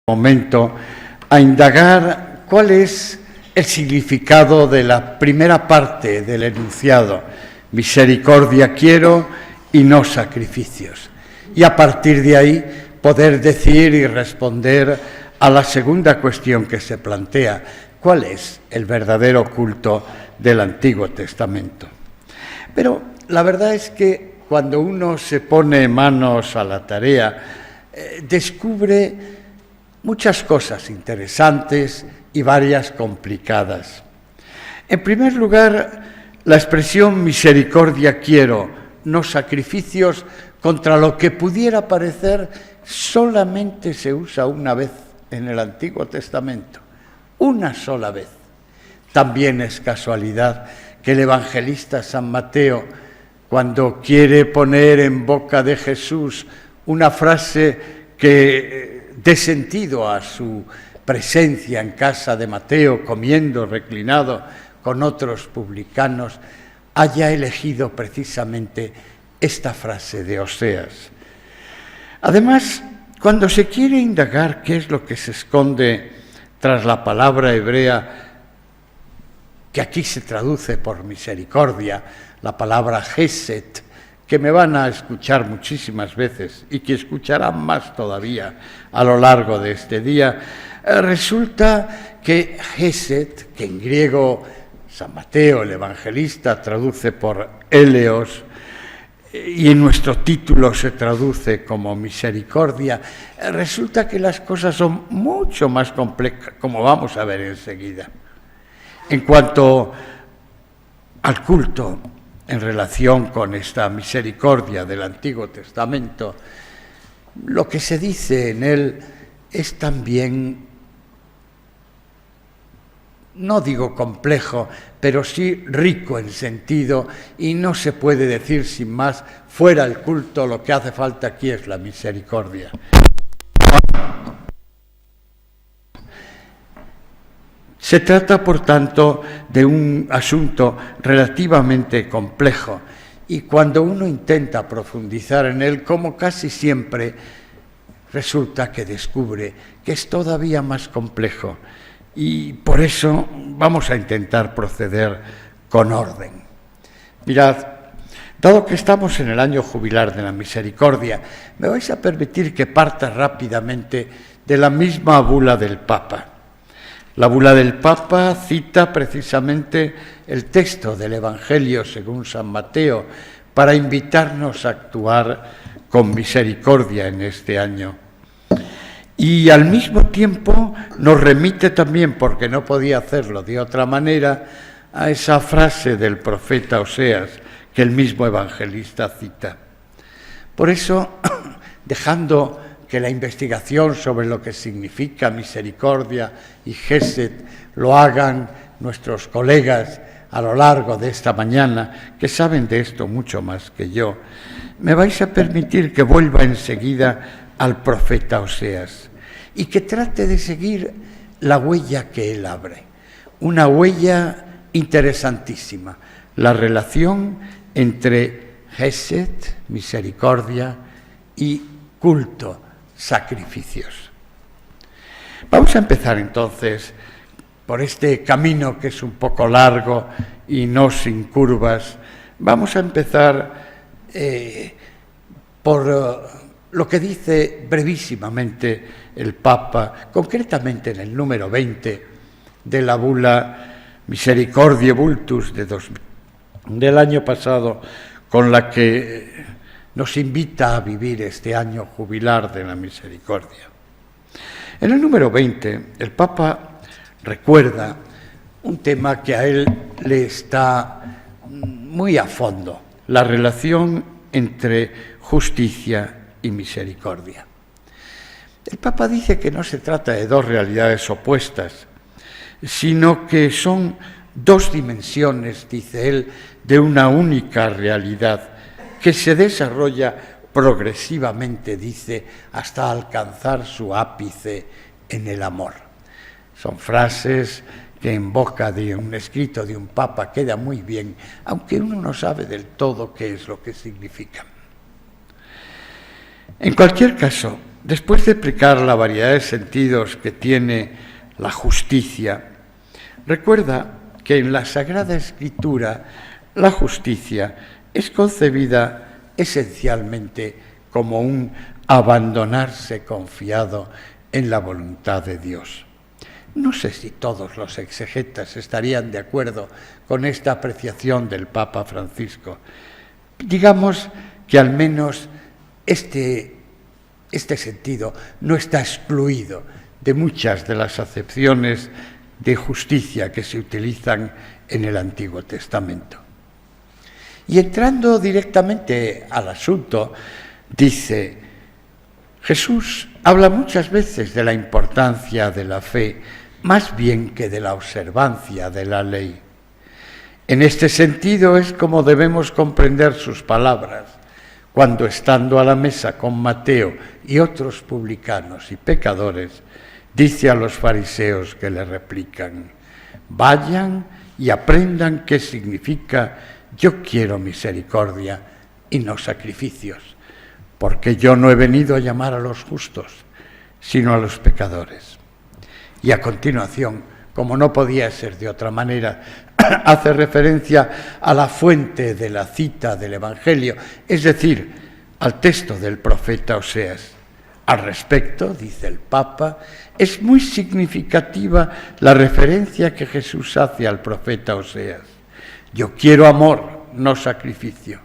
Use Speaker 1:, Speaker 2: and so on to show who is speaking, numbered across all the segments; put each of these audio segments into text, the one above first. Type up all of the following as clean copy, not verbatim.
Speaker 1: momento a indagar cuál es el significado de la primera parte del enunciado: misericordia quiero y no sacrificios. Y a partir de ahí poder decir y responder a la segunda cuestión que se plantea: ¿cuál es el verdadero culto del Antiguo Testamento? Pero la verdad es que cuando uno se pone manos a la tarea, descubre muchas cosas interesantes y varias complicadas. En primer lugar, la expresión misericordia quiero, no sacrificios, contra lo que pudiera parecer, solamente se usa una vez en el Antiguo Testamento, una sola vez. También es casualidad que el evangelista San Mateo, cuando quiere poner en boca de Jesús una frase que dé sentido a su presencia en casa de Mateo, comiendo reclinado con otros publicanos, haya elegido precisamente esta frase de Oseas. Además, cuando se quiere indagar qué es lo que se esconde tras la palabra hebrea, que aquí se traduce por misericordia, la palabra Gesed, que me van a escuchar muchísimas veces y que escucharán más todavía a lo largo de este día, resulta que Gesed, que en griego San Mateo, el evangelista, traduce por Eleos, y en nuestro título se traduce como misericordia, resulta que las cosas son mucho más complejas, como vamos a ver enseguida. En cuanto al culto en relación con esta misericordia del Antiguo Testamento, lo que se dice en él es también, no digo complejo, pero sí rico en sentido, y no se puede decir sin más: fuera el culto, lo que hace falta aquí es la misericordia. Se trata, por tanto, de un asunto relativamente complejo, y cuando uno intenta profundizar en él, como casi siempre, resulta que descubre que es todavía más complejo, y por eso vamos a intentar proceder con orden. Mirad, dado que estamos en el año jubilar de la misericordia, me vais a permitir que parta rápidamente de la misma bula del Papa. La bula del Papa cita precisamente el texto del Evangelio según San Mateo para invitarnos a actuar con misericordia en este año. Y al mismo tiempo nos remite también, porque no podía hacerlo de otra manera, a esa frase del profeta Oseas que el mismo evangelista cita. Por eso, dejando que la investigación sobre lo que significa misericordia y Gesed lo hagan nuestros colegas a lo largo de esta mañana, que saben de esto mucho más que yo, me vais a permitir que vuelva enseguida al profeta Oseas y que trate de seguir la huella que él abre, una huella interesantísima, la relación entre Gesed, misericordia, y culto, sacrificios. Vamos a empezar entonces por este camino que es un poco largo y no sin curvas. Vamos a empezar por lo que dice brevísimamente el Papa, concretamente en el número 20 de la bula Misericordiae Vultus del año pasado, con la que nos invita a vivir este año jubilar de la misericordia. En el número 20, el Papa recuerda un tema que a él le está muy a fondo: la relación entre justicia y misericordia. El Papa dice que no se trata de dos realidades opuestas, sino que son dos dimensiones, dice él, de una única realidad, que se desarrolla progresivamente, dice, hasta alcanzar su ápice en el amor. Son frases que en boca de un escrito de un papa queda muy bien, aunque uno no sabe del todo qué es lo que significan. En cualquier caso, Después de explicar la variedad de sentidos que tiene la justicia, recuerda que en la Sagrada Escritura la justicia es concebida esencialmente como un abandonarse confiado en la voluntad de Dios. No sé si todos los exegetas estarían de acuerdo con esta apreciación del Papa Francisco. Digamos que al menos este sentido no está excluido de muchas de las acepciones de justicia que se utilizan en el Antiguo Testamento. Y entrando directamente al asunto, dice: Jesús habla muchas veces de la importancia de la fe, más bien que de la observancia de la ley. En este sentido es como debemos comprender sus palabras, cuando estando a la mesa con Mateo y otros publicanos y pecadores, dice a los fariseos que le replican: vayan y aprendan qué significa yo quiero misericordia y no sacrificios, porque yo no he venido a llamar a los justos, sino a los pecadores. Y a continuación, como no podía ser de otra manera, hace referencia a la fuente de la cita del Evangelio, es decir, al texto del profeta Oseas. Al respecto, dice el Papa, es muy significativa la referencia que Jesús hace al profeta Oseas. Yo quiero amor, no sacrificio.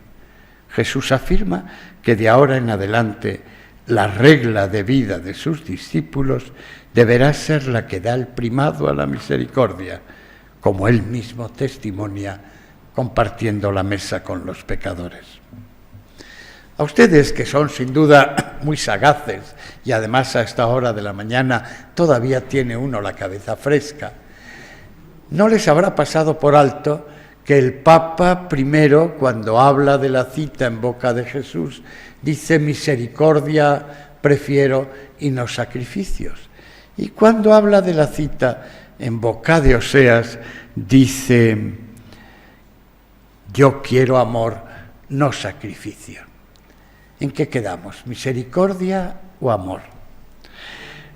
Speaker 1: Jesús afirma que de ahora en adelante la regla de vida de sus discípulos deberá ser la que da el primado a la misericordia, como él mismo testimonia compartiendo la mesa con los pecadores. A ustedes, que son sin duda muy sagaces y además a esta hora de la mañana todavía tiene uno la cabeza fresca, no les habrá pasado por alto que el Papa primero, cuando habla de la cita en boca de Jesús, dice misericordia prefiero y no sacrificios. Y cuando habla de la cita en boca de Oseas, dice yo quiero amor, no sacrificio. ¿En qué quedamos? ¿Misericordia o amor?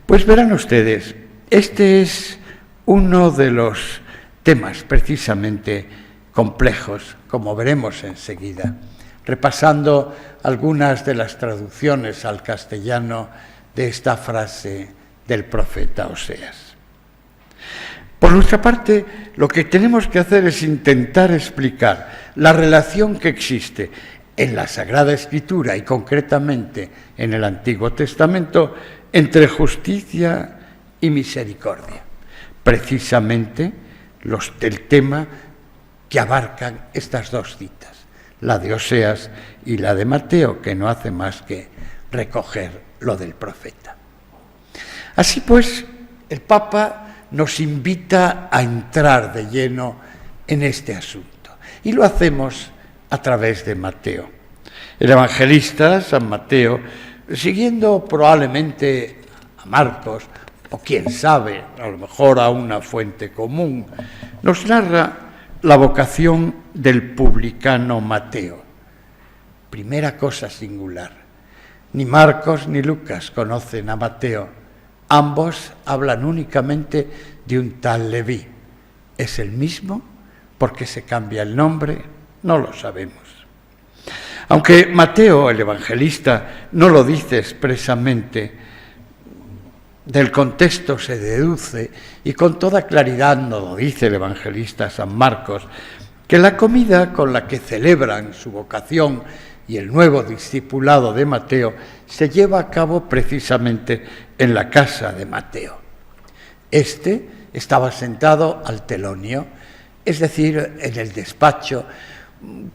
Speaker 1: Pues verán ustedes, este es uno de los temas precisamente complejos, como veremos enseguida, repasando algunas de las traducciones al castellano de esta frase del profeta Oseas. Por nuestra parte, lo que tenemos que hacer es intentar explicar la relación que existe en la Sagrada Escritura y concretamente en el Antiguo Testamento entre justicia y misericordia. Precisamente el tema que abarcan estas dos citas, la de Oseas y la de Mateo, que no hace más que recoger lo del profeta. Así pues, el Papa nos invita a entrar de lleno en este asunto, y lo hacemos a través de Mateo. El evangelista, San Mateo, siguiendo probablemente a Marcos, o quién sabe, a lo mejor a una fuente común, nos narra la vocación del publicano Mateo. Primera cosa singular, ni Marcos ni Lucas conocen a Mateo. Ambos hablan únicamente de un tal Leví. ¿Es el mismo? ¿Por qué se cambia el nombre? No lo sabemos. Aunque Mateo, el evangelista, no lo dice expresamente, del contexto se deduce, y con toda claridad nos lo dice el evangelista San Marcos, que la comida con la que celebran su vocación y el nuevo discipulado de Mateo se lleva a cabo precisamente en la casa de Mateo. Este estaba sentado al telonio, es decir, en el despacho,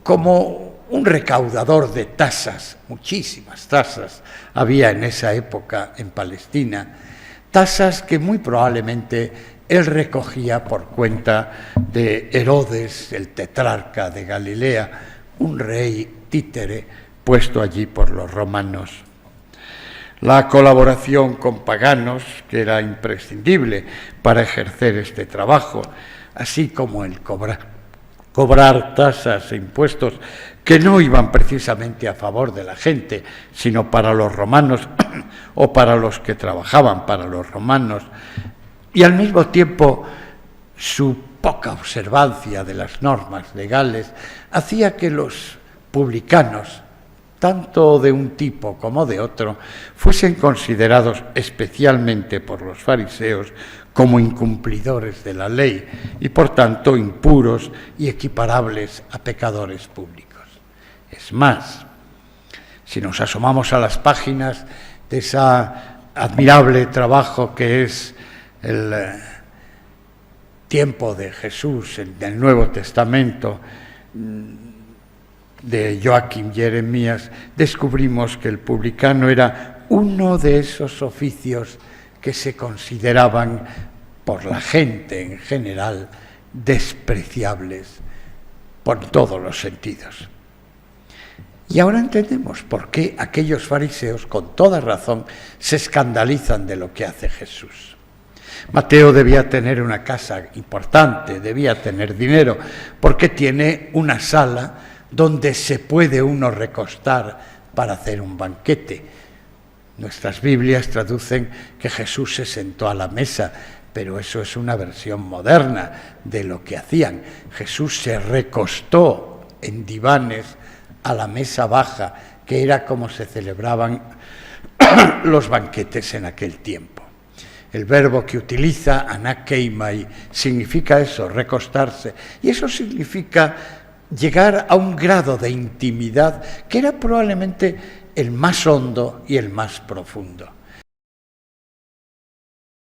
Speaker 1: como un recaudador de tasas, muchísimas tasas había en esa época en Palestina, tasas que muy probablemente él recogía por cuenta de Herodes, el tetrarca de Galilea, un rey títere puesto allí por los romanos. La colaboración con paganos, que era imprescindible para ejercer este trabajo, así como el cobrar cobrar tasas e impuestos que no iban precisamente a favor de la gente, sino para los romanos o para los que trabajaban para los romanos, y al mismo tiempo su poca observancia de las normas legales hacía que los publicanos, tanto de un tipo como de otro, fuesen considerados especialmente por los fariseos como incumplidores de la ley y por tanto impuros y equiparables a pecadores públicos. Es más, si nos asomamos a las páginas de ese admirable trabajo que es el tiempo de Jesús en el Nuevo Testamento, de Joaquín Jeremías, descubrimos que el publicano era uno de esos oficios que se consideraban por la gente en general despreciables por todos los sentidos. Y ahora entendemos por qué aquellos fariseos, con toda razón, se escandalizan de lo que hace Jesús. Mateo debía tener una casa importante, debía tener dinero, porque tiene una sala donde se puede uno recostar para hacer un banquete. Nuestras Biblias traducen que Jesús se sentó a la mesa, pero eso es una versión moderna de lo que hacían. Jesús se recostó en divanes a la mesa baja, que era como se celebraban los banquetes en aquel tiempo. El verbo que utiliza, anakeimai, significa eso, recostarse, y eso significa llegar a un grado de intimidad que era probablemente el más hondo y el más profundo.